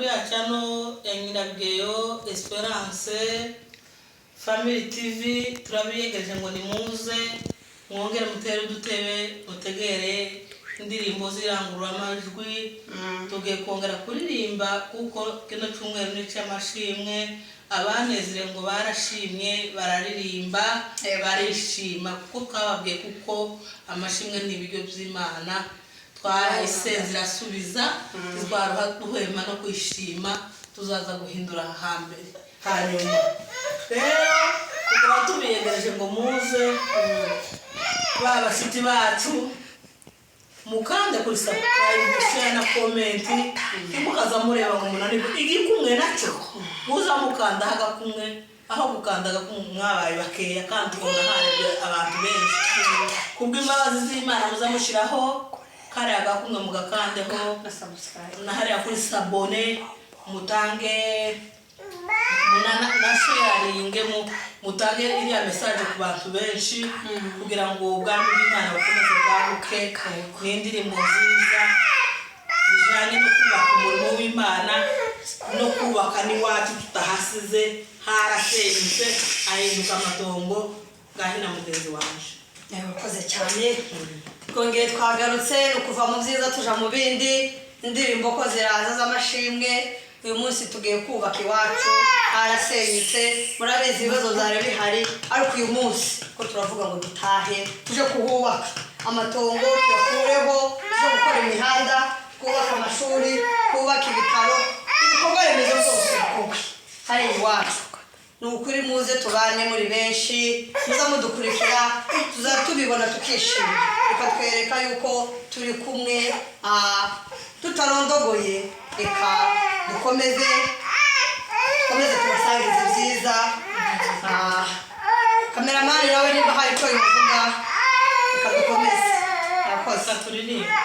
kuri ya channel ya Nyirabweyo Esperance Family TV. Turabiyegereje ngo nimuze mwongere mutere udutebe mutegere indirimbo zirangurura amajwi. Tugiye kongera kuririmba kuko kino cyumweru ni cy'amashimwe. Abanezere ngo barashimye bararirimba barishima kuko twababwiye kuko amashimwe n'ibiryo by'Imana. Twarahisenze irasubiza twaruha duhema no kwishima tuzaza guhindura hambere hanyuma. Rero tukaba tubiyegereje ngo muze babashiti bacu mukande kuri subscribe share na comment mukaza mureba ngo munani igikumwe nacyo muza mukanda haga kumwe aho gukandaga kumwabaye bakeya kandi ubona hari abantu benshi kubw'imbabazi z'Imana muza mushiraho kare agakumwe mugakandeho na subscribe na hari akuri sabone mutange na sharinge mutange iriya message ku bantu benshi kugira ngo ubwami bw'Imana bukomeze bwaguke n'indirimbo nziza zijanye no kubaka umurimo w'Imana no kubaka n'iwacu tutahasize harasenyutse ahinduka amatongo gahina mugenzi wanje. Yakoze cyane twongeye twagarutse no kuva mu byiza tuja mu bindi indirimbo ko ziraza z'amashimwe. Uyu munsi tugiye kubaka iwacu harasenyutse murabizi ibibazo zari bihari ariko uyu munsi ko turavuga ngo dutahe tuje kuhubaka amatongo tuyakureho tuje gukora imihanda kubaka amashuri kubaka ibitaro ibikorwa remezo byose kuko hari iwacu. Nukuri muze tubane muri benshi muza mudukurikira tuzatubibona tukishima ukatwereka yuko turi kumwe tutarondogoye. Reka dukomeze tubasangize byiza. Kameramani nawe niba hari ko imuvuga reka dukomeze. Yakoze turirimba